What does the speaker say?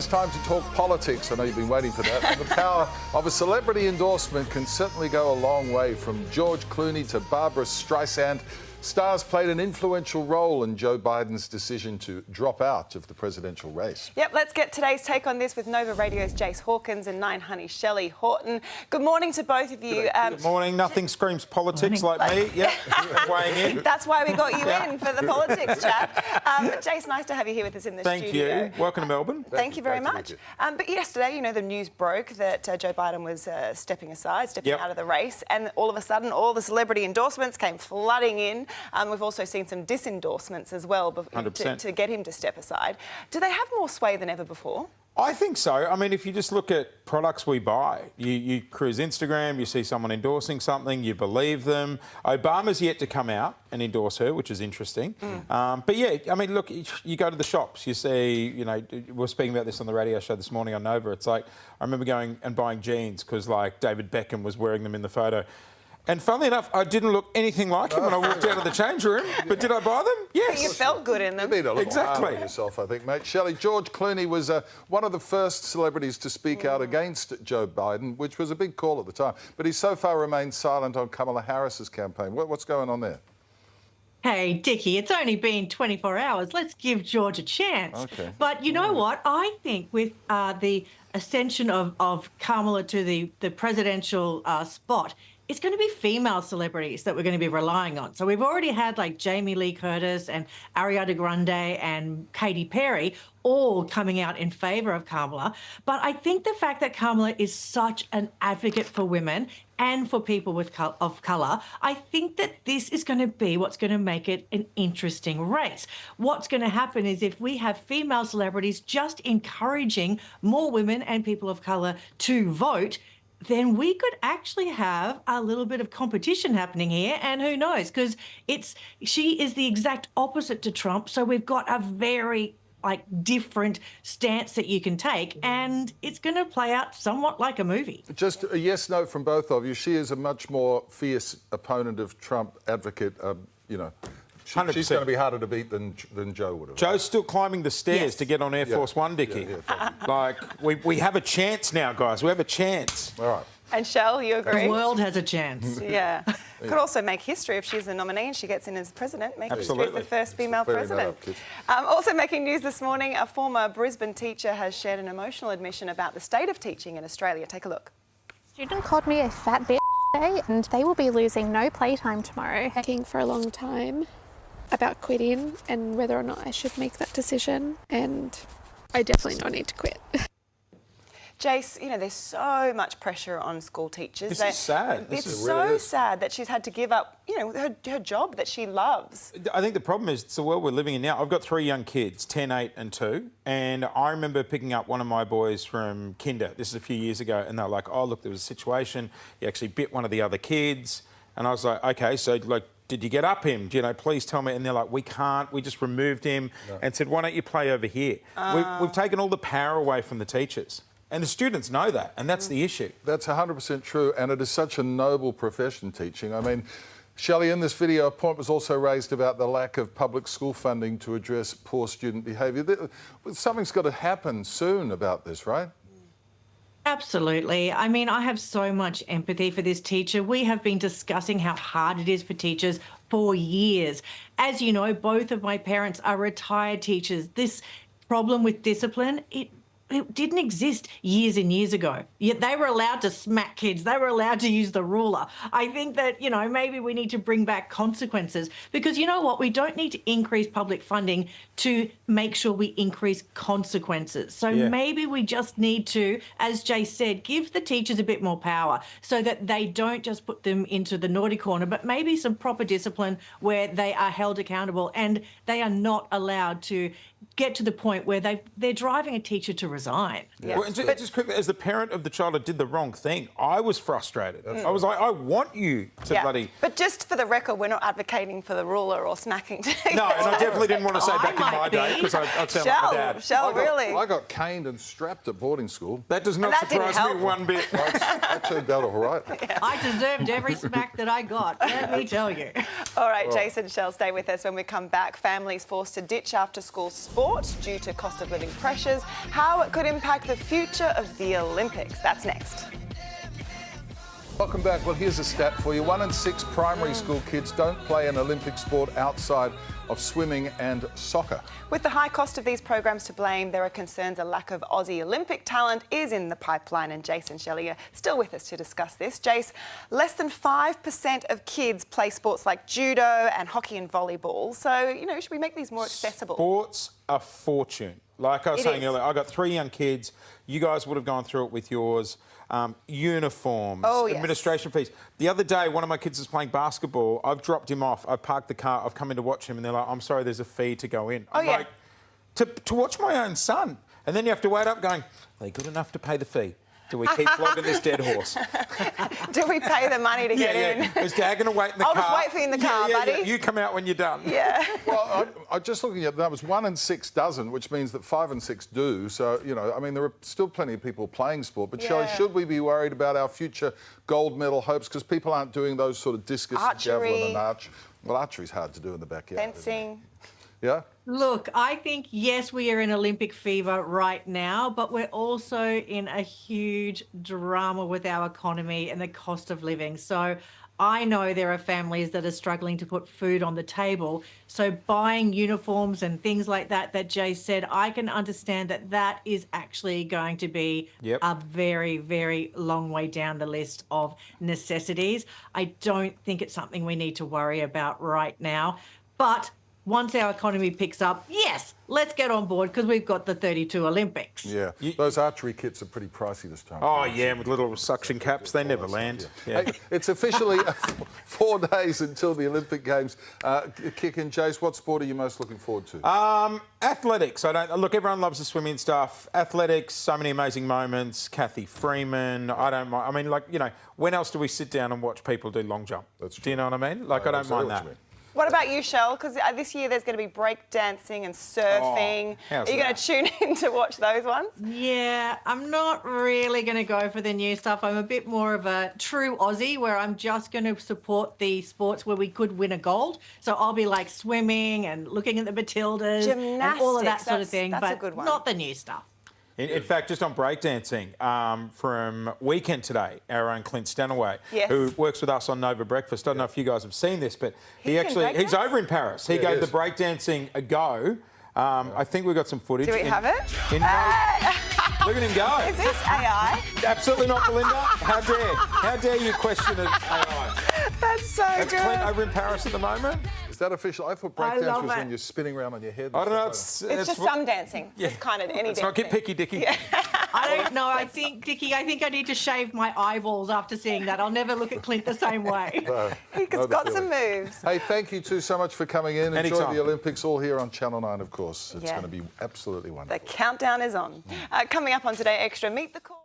time to talk politics. I know you've been waiting for that. The power of a celebrity endorsement can certainly go a long way. From George Clooney to Barbara Streisand, stars played an influential role in Joe Biden's decision to drop out of the presidential race. Yep, let's get today's take on this with Nova Radio's Jace Hawkins and Nine Honey Shelley Horton. Good morning to both of you. Good morning. Nothing screams politics like me. Yep, weighing in. That's why we got you in for the politics chat. Jace, nice to have you here with us in the studio. Thank you. Welcome to Melbourne. Thank you very much. But yesterday, you know, the news broke that Joe Biden was stepping out of the race, and all of a sudden, all the celebrity endorsements came flooding in. We've also seen some disendorsements as well to get him to step aside. Do they have more sway than ever before? I think so. I mean, if you just look at products we buy, you cruise Instagram, you see someone endorsing something, you believe them. Obama's yet to come out and endorse her, which is interesting. But yeah, I mean, look, you go to the shops, you see, you know, we were speaking about this on the radio show this morning on Nova. It's like, I remember going and buying jeans because, like, David Beckham was wearing them in the photo. And funnily enough, I didn't look anything like him when I walked out of the change room. But did I buy them? Yes. But you felt good in them. You need a little hard on yourself, I think, mate. Shelley, George Clooney was one of the first celebrities to speak out against Joe Biden, which was a big call at the time. But he's so far remained silent on Kamala Harris's campaign. What's going on there? Hey, Dickie, it's only been 24 hours. Let's give George a chance. Okay. But you know what? I think with the ascension of Kamala to the presidential spot, it's going to be female celebrities that we're going to be relying on. So we've already had like Jamie Lee Curtis and Ariana Grande and Katy Perry all coming out in favour of Kamala. But I think the fact that Kamala is such an advocate for women and for people of colour, I think that this is going to be what's going to make it an interesting race. What's going to happen is if we have female celebrities just encouraging more women and people of colour to vote, then we could actually have a little bit of competition happening here, and who knows, because she is the exact opposite to Trump, so we've got a very different stance that you can take, and it's going to play out somewhat like a movie. Just a yes/no from both of you. She is a much more fierce opponent of Trump advocate, you know. 100%. She's going to be harder to beat than Joe would have. Joe's still climbing the stairs to get on Air Force One, Dickie. Like, we have a chance now, guys. We have a chance. All right. And Shell, you agree? The world has a chance. Yeah. Could also make history if she's a nominee and she gets in as president. Make history as the first female president. Also making news this morning, a former Brisbane teacher has shared an emotional admission about the state of teaching in Australia. Take a look. Student called me a fat bitch today, and they will be losing no playtime tomorrow. Thinking for a long time about quitting and whether or not I should make that decision, and I definitely don't need to quit. Jace, you know, there's so much pressure on school teachers. This is sad. It's so sad that she's had to give up, you know, her job that she loves. I think the problem is it's the world we're living in now. I've got 3 young kids, 10, 8 and 2, and I remember picking up one of my boys from kinder. This is a few years ago, and they were like, oh, look, there was a situation. He actually bit one of the other kids. And I was like, OK, so, like, did you get up him? You know, please tell me. And they're like, we can't. We just removed him and said, why don't you play over here? We've taken all the power away from the teachers. And the students know that, and that's the issue. That's 100% true, and it is such a noble profession, teaching. I mean, Shelley, in this video, a point was also raised about the lack of public school funding to address poor student behaviour. Something's got to happen soon about this, right? Absolutely. I mean, I have so much empathy for this teacher. We have been discussing how hard it is for teachers for years. As you know, both of my parents are retired teachers. This problem with discipline, it didn't exist years and years ago. Yet they were allowed to smack kids. They were allowed to use the ruler. I think that, you know, maybe we need to bring back consequences because, you know what, we don't need to increase public funding to make sure we increase consequences. So maybe we just need to, as Jay said, give the teachers a bit more power so that they don't just put them into the naughty corner, but maybe some proper discipline where they are held accountable and they are not allowed to get to the point where they're driving a teacher to resign. Yeah. Well, and just quickly, as the parent of the child that did the wrong thing, I was frustrated. I was like, I want you to bloody... But just for the record, we're not advocating for the ruler or smacking. No, and I definitely didn't want to say back in my day because I'd sound like my dad. Shell, really? I got caned and strapped at boarding school. That does not surprise me one bit. I turned out all right. I deserved every smack that I got, let me tell you. All right, Jason Shell, stay with us. When we come back, families forced to ditch after-school sport due to cost of living pressures, how it could impact the future of the Olympics. That's next. Welcome back. Well, here's a stat for you. 1 in 6 primary school kids don't play an Olympic sport outside of swimming and soccer. With the high cost of these programs to blame, there are concerns a lack of Aussie Olympic talent is in the pipeline, and Jason Shelley are still with us to discuss this. Jace, less than 5% of kids play sports like judo and hockey and volleyball. So, should we make these more accessible? Sports a fortune. Like I was saying earlier, I got 3 young kids. You guys would have gone through it with yours. Uniforms, administration fees. The other day, one of my kids was playing basketball. I've dropped him off. I parked the car. I've come in to watch him, and they're like, "I'm sorry, there's a fee to go in." I'm like, to watch my own son, and then you have to wait up, going, "Are they good enough to pay the fee? Do we keep flogging this dead horse? Do we pay the money to get in? Is Dad going to wait in the car? I'll just wait for you in the car, buddy. Yeah. You come out when you're done. Yeah. Well, I'm just looking at that was 1 in 6 doesn't, which means that 5 and 6 do. So, there are still plenty of people playing sport. But Shelley, should we be worried about our future gold medal hopes? Because people aren't doing those sort of discus and javelin and arch. Well, archery's hard to do in the backyard. Fencing. Yeah? Look, I think, yes, we are in Olympic fever right now, but we're also in a huge drama with our economy and the cost of living. So I know there are families that are struggling to put food on the table. So buying uniforms and things like that Jay said, I can understand that is actually going to be a very, very long way down the list of necessities. I don't think it's something we need to worry about right now. But once our economy picks up, yes, let's get on board because we've got the 32 Olympics. Yeah, those archery kits are pretty pricey this time. Oh, yeah, with little suction caps, they never land. Yeah. Hey, it's officially 4 days until the Olympic Games kick in. Jace, what sport are you most looking forward to? Athletics. Look, everyone loves the swimming stuff. Athletics, so many amazing moments. Kathy Freeman, I don't mind. I mean, when else do we sit down and watch people do long jump? That's true. Do you know what I mean? I don't mind that. What about you, Shell? Because this year there's going to be break dancing and surfing. Are you going to tune in to watch those ones? Yeah, I'm not really going to go for the new stuff. I'm a bit more of a true Aussie where I'm just going to support the sports where we could win a gold. So I'll be like swimming and looking at the Matildas and all of that sort of thing, but a good one. Not the new stuff. In fact, just on breakdancing, from Weekend today, our own Clint Stanaway, who works with us on Nova Breakfast. I don't know if you guys have seen this, but he's over in Paris. He gave the breakdancing a go. I think we've got some footage. Do we have it? Look at him go. Is this AI? Absolutely not, Belinda. How dare you question an AI? That's so good. That's Clint over in Paris at the moment. Is that official? I thought breakdance was when you're spinning around on your head. I don't know. It's just some dancing. Yeah. It's kind of any dancing. Not get picky, Dickie. Yeah. I don't know. I think, Dickie, I need to shave my eyeballs after seeing that. I'll never look at Clint the same way. He's got some moves. Hey, thank you two so much for coming in. Anytime. Enjoy the Olympics, all here on Channel 9, of course. It's going to be absolutely wonderful. The countdown is on. Coming up on Today Extra, meet the call.